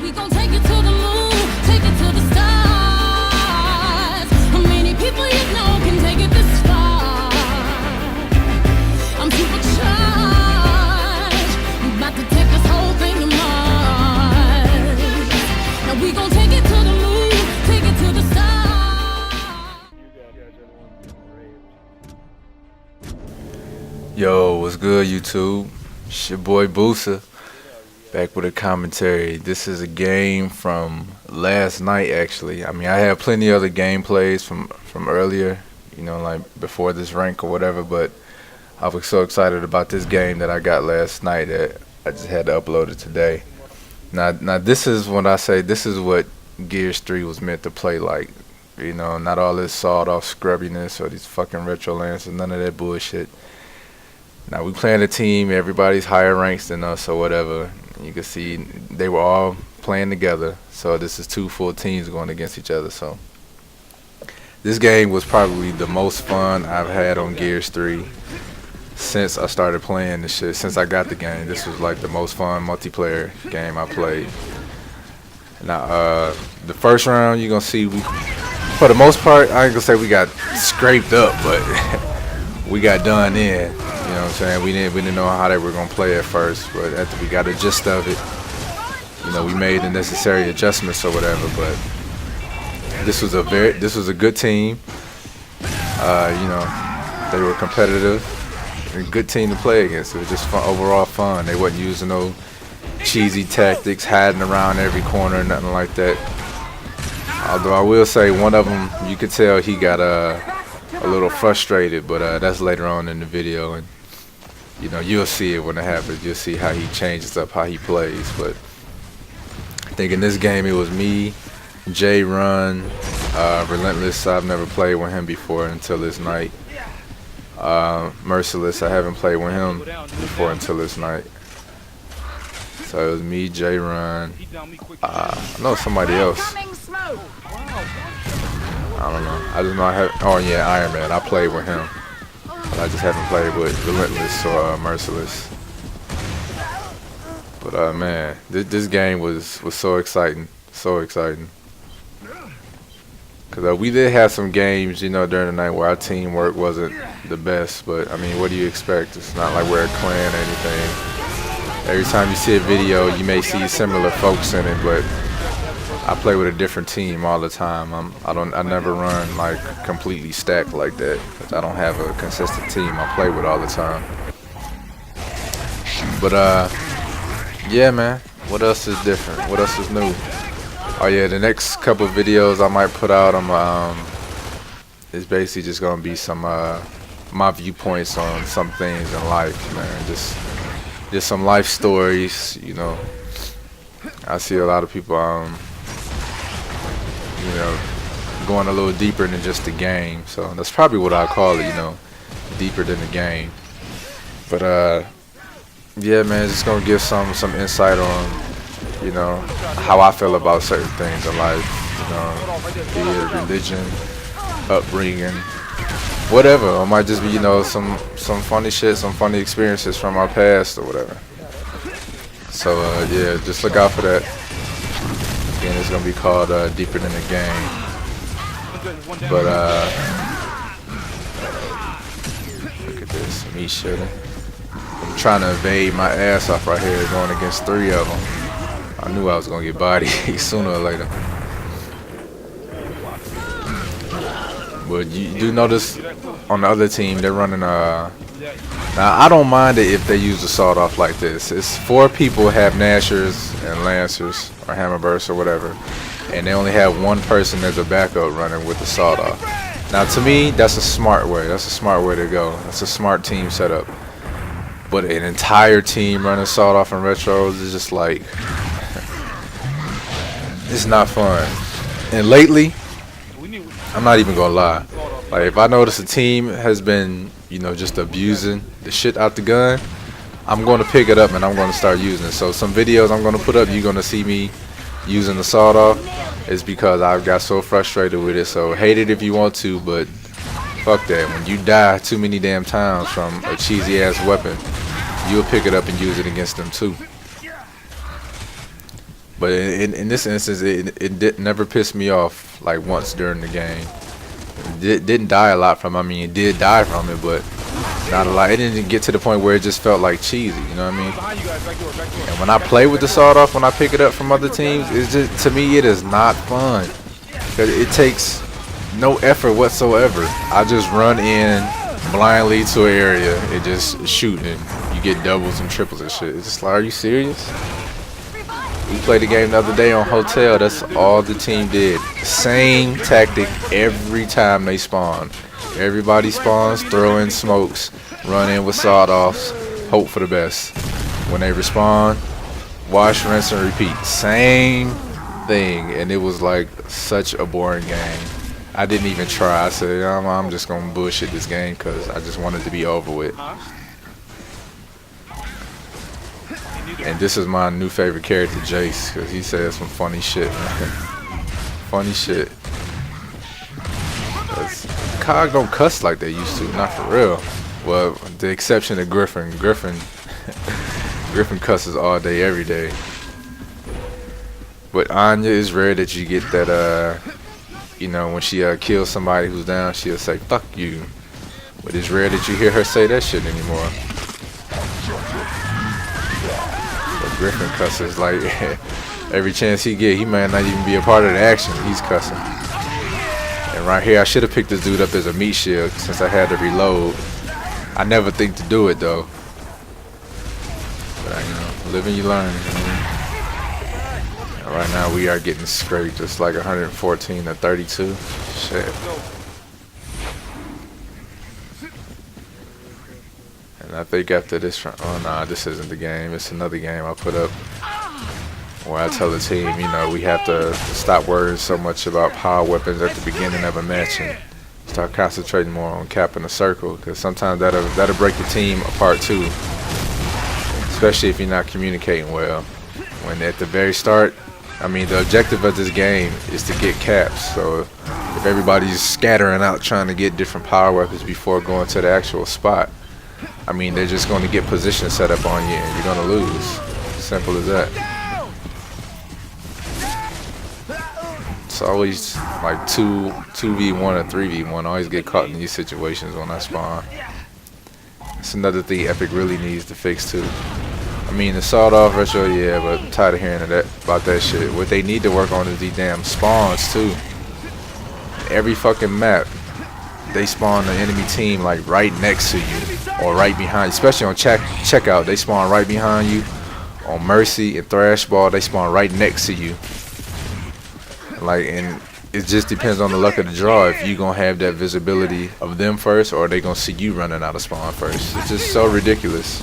we gon' take it to the moon, take it to the stars. How many people you know can take it this far? I'm supercharged. I'm about to take this whole thing to Mars. Now we gon' take it to the moon, take it to the stars. Yo, what's good, YouTube? It's your boy Boosa, back with a commentary. This is a game from last night, actually. I mean, I had plenty other gameplays from earlier, you know, like before this rank or whatever, but I was so excited about this game that I got last night that I just had to upload it today. Now this is when I say this is what Gears 3 was meant to play like. You know, not all this sawed-off scrubbiness or these fucking retro lances, none of that bullshit. Now we playing a team, everybody's higher ranks than us or whatever. You can see they were all playing together. So this is two full teams going against each other. So this game was probably the most fun I've had on Gears 3 since I started playing this shit. Since I got the game, this was like the most fun multiplayer game I played. Now the first round, you're gonna see we, for the most part, I ain't gonna say we got scraped up, but we got done in. You know what I'm saying? We didn't know how they were gonna play at first, but after we got the gist of it, you know, we made the necessary adjustments or whatever. But this was a good team. You know, they were competitive, and a good team to play against. It was just fun, overall fun. They wasn't using no cheesy tactics, hiding around every corner, nothing like that. Although I will say one of them, you could tell he got a little frustrated, but that's later on in the video, and you know, you'll see it when it happens. You'll see how he changes up how he plays. But I think in this game it was me, J Run, Relentless. I've never played with him before until this night. Merciless, I haven't played with him before until this night. So it was me, J Run. I know somebody else. I don't know. I just know I have. Oh yeah, Iron Man. I played with him, but I just haven't played with Relentless or Merciless. But man, this game was so exciting, so exciting. Cause we did have some games, you know, during the night where our teamwork wasn't the best. But I mean, what do you expect? It's not like we're a clan or anything. Every time you see a video, you may see similar folks in it, but I play with a different team all the time. I never run like completely stacked like that. I don't have a consistent team I play with all the time. But yeah, man. What else is different? What else is new? Oh yeah, the next couple of videos I might put out, is basically just gonna be some my viewpoints on some things in life, man. Just some life stories, you know. I see a lot of people, you know, going a little deeper than just the game. So that's probably what I call it, you know, deeper than the game. But yeah, man, just gonna give some insight on, you know, how I feel about certain things in life. You know, be it religion, upbringing, whatever. Or it might just be, you know, some funny shit, some funny experiences from our past or whatever. So yeah, just look out for that. Again, it's gonna be called Deeper Than the Game. But look at this, me shooting. I'm trying to evade my ass off right here, going against 3 of them. I knew I was gonna get bodied sooner or later. But you do notice on the other team they're running now I don't mind it if they use the sawed off like this. It's 4 people have Nashers and Lancers or Hammerbursts or whatever, and they only have 1 person as a backup running with the sawed off. Now to me, that's a smart way. That's a smart way to go. That's a smart team setup. But an entire team running sawed off and retros is just like, it's not fun. And lately, I'm not even gonna lie, like if I notice a team has been, you know, just abusing the shit out the gun, I'm going to pick it up and I'm going to start using it. So some videos I'm going to put up, you're going to see me using the sawed off, is because I've got so frustrated with it. So hate it if you want to, but fuck that. When you die too many damn times from a cheesy ass weapon, you'll pick it up and use it against them too. But in this instance, it never pissed me off like once during the game. Didn't die a lot from it. I mean, it did die from it, but not a lot. It didn't get to the point where it just felt like cheesy, you know what I mean? And when I play with the sawed-off, when I pick it up from other teams, it's just, to me, it is not fun. Because it takes no effort whatsoever. I just run in blindly to an area and just shoot, and you get doubles and triples and shit. It's just like, are you serious? We played the game the other day on Hotel. That's all the team did. Same tactic every time they spawn. Everybody spawns, throw in smokes, run in with sawed-offs, hope for the best. When they respawn, wash, rinse, and repeat. Same thing, and it was like such a boring game. I didn't even try. I said, I'm just gonna bullshit this game because I just wanted to be over with. And this is my new favorite character, Jace, because he says some funny shit, man. Funny shit. COG don't cuss like they used to, not for real. Well, the exception of Griffin. Griffin cusses all day, every day. But Anya, is rare that you get that, you know, when she kills somebody who's down, she'll say, fuck you. But it's rare that you hear her say that shit anymore. But Griffin cusses like every chance he get. He might not even be a part of the action. He's cussing. And right here, I should have picked this dude up as a meat shield since I had to reload. I never think to do it though. But you know, live and you learn. And right now we are getting scraped. It's like 114 to 32. Shit. And I think after this round, oh nah, this isn't the game. It's another game I put up where I tell the team, you know, we have to stop worrying so much about power weapons at the beginning of a match and start concentrating more on capping the circle, because sometimes that'll break the team apart too, especially if you're not communicating well. When at the very start, I mean, the objective of this game is to get caps, so if everybody's scattering out trying to get different power weapons before going to the actual spot, I mean, they're just going to get position set up on you and you're going to lose. Simple as that. It's always like 2v1 or 3v1. I always get caught in these situations when I spawn. It's another thing Epic really needs to fix too. I mean, the sawed-off retro, yeah, but I'm tired of hearing about that shit. What they need to work on is the damn spawns too. Every fucking map, they spawn the enemy team like right next to you or right behind you. Especially on checkout, they spawn right behind you. On Mercy and Thrashball, they spawn right next to you. Like, and it just depends on the luck of the draw if you gonna have that visibility of them first or they gonna see you running out of spawn first. It's just so ridiculous.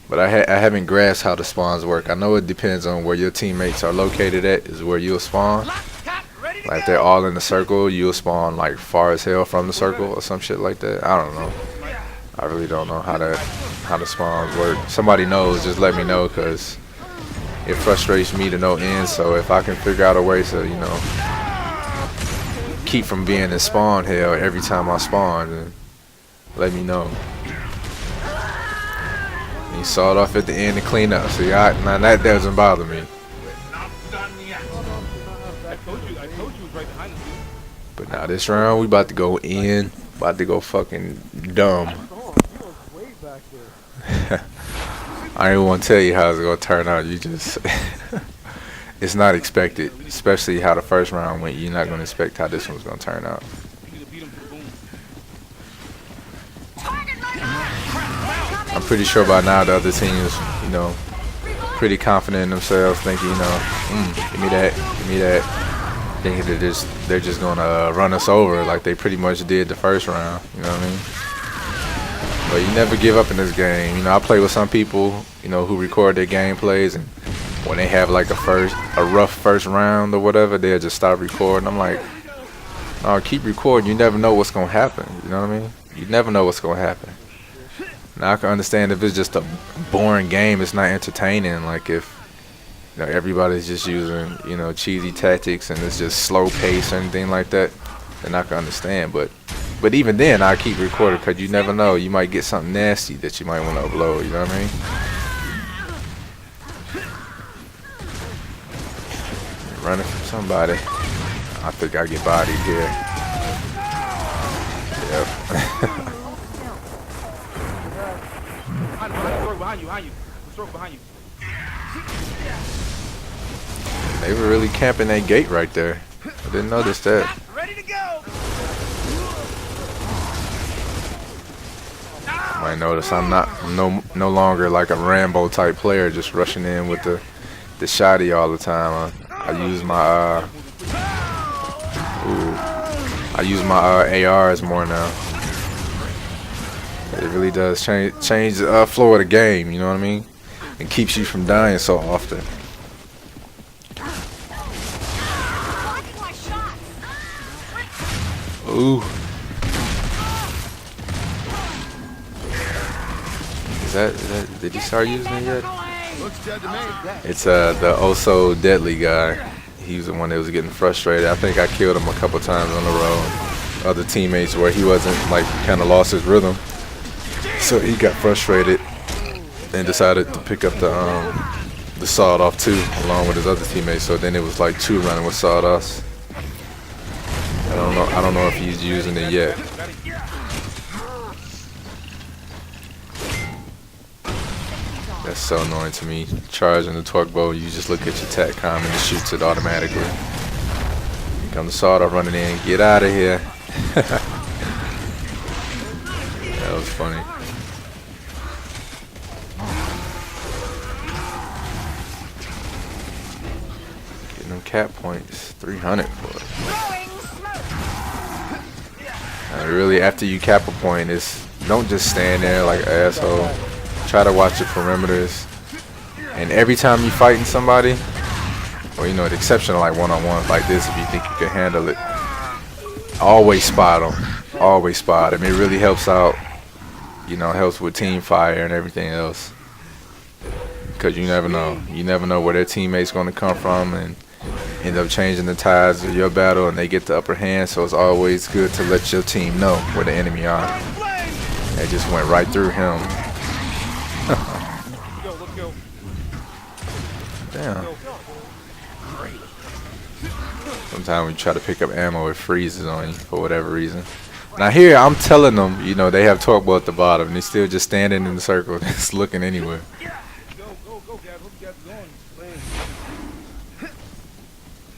But I haven't grasped how the spawns work. I know it depends on where your teammates are located at is where you'll spawn. Like if they're all in the circle, you'll spawn like far as hell from the circle or some shit like that. I don't know. I really don't know how the spawns work. Somebody knows, just let me know, because it frustrates me to no end. So if I can figure out a way to, you know, keep from being in spawn hell every time I spawn, then let me know. And you saw it off at the end to clean up. See, now that doesn't bother me. But now this round we about to go in, about to go fucking dumb. I don't want to tell you how it's gonna turn out. You just, it's not expected, especially how the first round went. You're not gonna expect how this one's gonna turn out. I'm pretty sure by now the other team is, you know, pretty confident in themselves, thinking, you know, give me that, thinking they're just gonna run us over like they pretty much did the first round. You know what I mean? But you never give up in this game. You know, I play with some people, you know, who record their gameplays, and when they have like a rough first round or whatever, they'll just stop recording. I'm like, oh, keep recording. You never know what's gonna happen. You know what I mean? You never know what's gonna happen. Now I can understand if it's just a boring game, it's not entertaining. Like if, you know, everybody's just using, you know, cheesy tactics and it's just slow pace or anything like that, then I can understand. But even then, I keep recording because you never know. You might get something nasty that you might want to upload. You know what I mean? running from somebody. I think I get bodied here. Yep. They were really camping that gate right there. I didn't notice that. Ready to go. You might notice I'm no longer like a Rambo type player, just rushing in with the shotty all the time. I use my ARs more now. It really does change the flow of the game. You know what I mean? It keeps you from dying so often. Ooh. Is that, did he start using it yet? It's the oh so deadly guy. He was the one that was getting frustrated. I think I killed him a couple times on the road. Other teammates where he wasn't, like, kind of lost his rhythm. So he got frustrated and decided to pick up the sawed-off too, along with his other teammates. So then it was like 2 running with sawed-offs. I don't know if he's using it yet. That's so annoying to me. Charging the torque bow, you just look at your TACCOM and it shoots it automatically. Here comes the sawed-off running in. Get out of here. That was funny. Getting them cap points. 300 for it. Really, after you cap a point, don't just stand there like an asshole. Try to watch your perimeters. And every time you fighting somebody, or the exception of like one-on-ones like this, if you think you can handle it, always spot them. Always spot them. It really helps out. Helps with team fire and everything else. Because you never know. You never know where their teammate's going to come from and end up changing the tides of your battle, and they get the upper hand. So it's always good to let your team know where the enemy are. They just went right through him. Damn. Sometimes when you try to pick up ammo, it freezes on you for whatever reason. Now here, I'm telling them, they have torque bow at the bottom, and they're still just standing in the circle, just looking anywhere.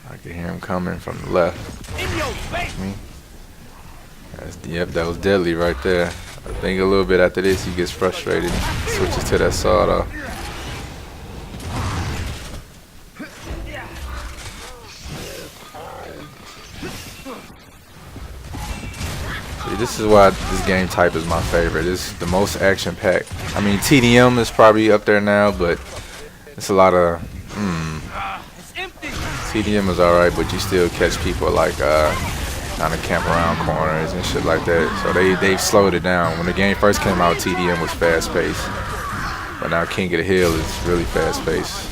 I can hear him coming from the left. Yep, that was deadly right there. I think a little bit after this, he gets frustrated, switches to that sawed-off. This is why this game type is my favorite. It's the most action-packed. I mean, TDM is probably up there now, but it's a lot of. TDM is alright, but you still catch people like kind of camp around corners and shit like that. So they've slowed it down. When the game first came out, TDM was fast-paced, but now King of the Hill is really fast-paced.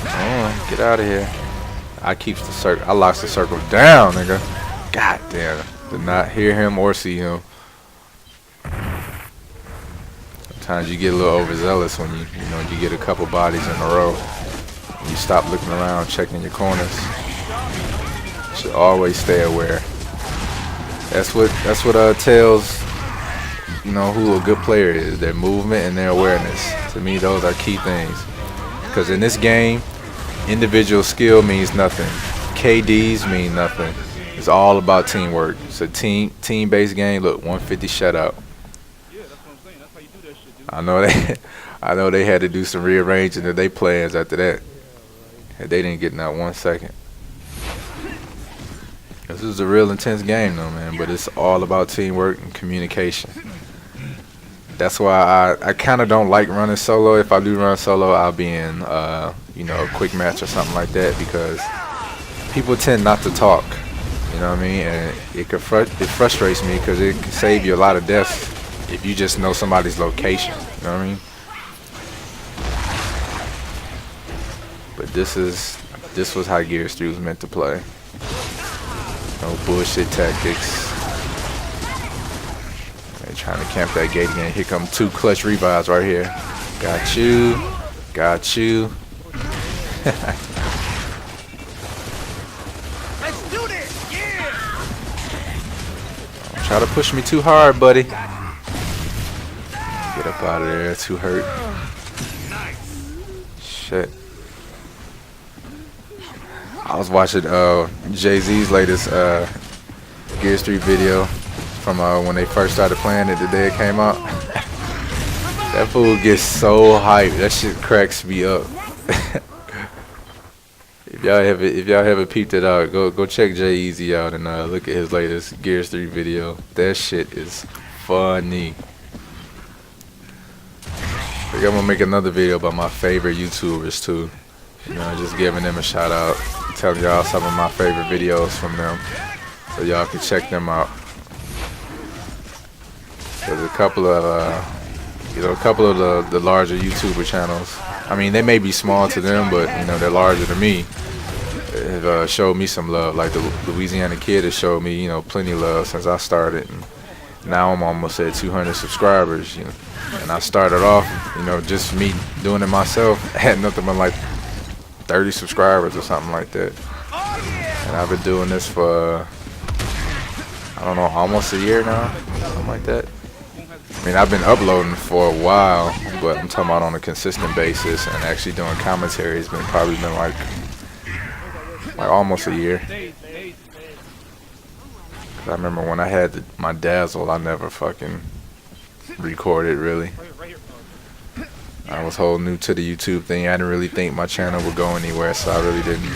Oh, get out of here! I keeps the circle. I locks the circle down, nigga. God damn. Did not hear him or see him. Sometimes you get a little overzealous when you get a couple bodies in a row. And you stop looking around, checking your corners. You should always stay aware. That's what tells who a good player is. Their movement and their awareness. To me, those are key things. Because in this game, individual skill means nothing. KDs mean nothing. It's all about teamwork. It's a team-based game. Look, 150 shutout. Yeah, that's what I'm saying. That's how you do that shit, dude. I know they had to do some rearranging of their plans after that. And they didn't get not 1 second. This is a real intense game though, man. But it's all about teamwork and communication. That's why I kind of don't like running solo. If I do run solo, I'll be in a quick match or something like that, because people tend not to talk. You know what I mean? And it frustrates me because it can save you a lot of deaths if you just know somebody's location. You know what I mean? But this was how Gears3 was meant to play. No bullshit tactics. They're trying to camp that gate again. Here come 2 clutch revives right here. Got you. Got you. Let's do this. Yeah. Don't try to push me too hard, buddy. Get up out of there. Too hurt. Shit. I was watching Jay-Z's latest Gears3 video from when they first started playing it the day it came out. That fool gets so hyped. That shit cracks me up. If y'all haven't peeped it out, go check Jay-Z out and look at his latest Gears3 video. That shit is funny. I think I'm gonna make another video about my favorite YouTubers too. You know, just giving them a shout out, telling y'all some of my favorite videos from them, so y'all can check them out. There's a couple of the larger YouTuber channels. I mean, they may be small to them, but you know, they're larger than me. Have showed me some love. Like the Louisiana Kid has showed me, you know, plenty of love since I started. And now I'm almost at 200 subscribers. You know, and I started off, you know, just me doing it myself. I had nothing but like 30 subscribers or something like that. And I've been doing this for I don't know, almost a year now, something like that. I mean, I've been uploading for a while, but I'm talking about on a consistent basis and actually doing commentary. It's probably been like almost a year. I remember when I had my Dazzle, I never fucking recorded really. I was whole new to the YouTube thing. I didn't really think my channel would go anywhere, so I really didn't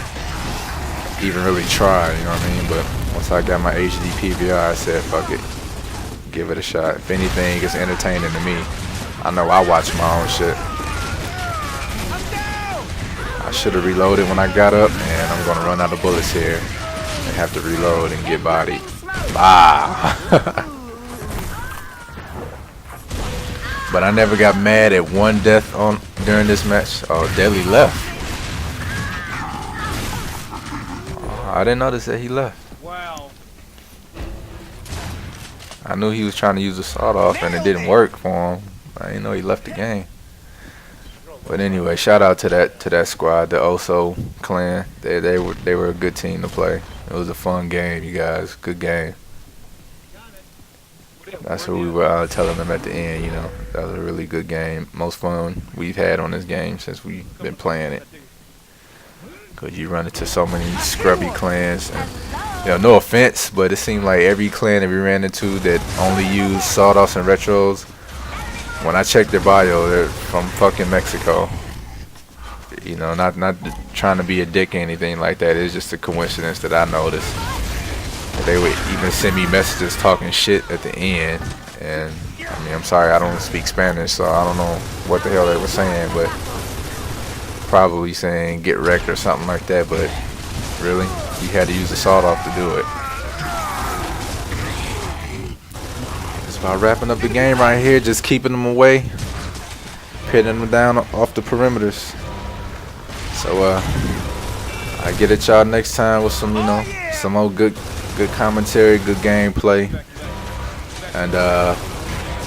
even really try, you know what I mean? But once I got my HD PVR, I said, fuck it, give it a shot. If anything, it's entertaining to me. I know I watch my own shit. I should have reloaded when I got up, and I'm gonna run out of bullets here and have to reload and get bodied. Ah. But I never got mad at one death during this match. Oh, Deadly left. Oh, I didn't notice that he left. Wow. I knew he was trying to use the sawed off and it didn't work for him. I didn't know he left the game. But anyway, shout out to that squad, the Oso clan. They were a good team to play. It was a fun game, you guys. Good game. That's what we were telling them at the end, you know. That was a really good game. Most fun we've had on this game since we've been playing it. Because you run into so many scrubby clans. And, you know, no offense, but it seemed like every clan that we ran into that only used sawed-offs and retros, when I checked their bio, they're from fucking Mexico. You know, not trying to be a dick or anything like that. It's just a coincidence that I noticed. They would even send me messages talking shit at the end, and I mean, I'm sorry, I don't speak Spanish, so I don't know what the hell they were saying, but probably saying get wrecked or something like that. But really, you had to use the sawed off to do it. It's about wrapping up the game right here, just keeping them away, pitting them down off the perimeters. So I get at y'all next time with some, you know, some more good commentary, good gameplay, and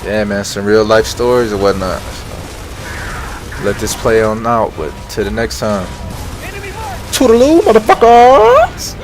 yeah, man, some real life stories and whatnot. So let this play on out, but till the next time, toodaloo, motherfuckers.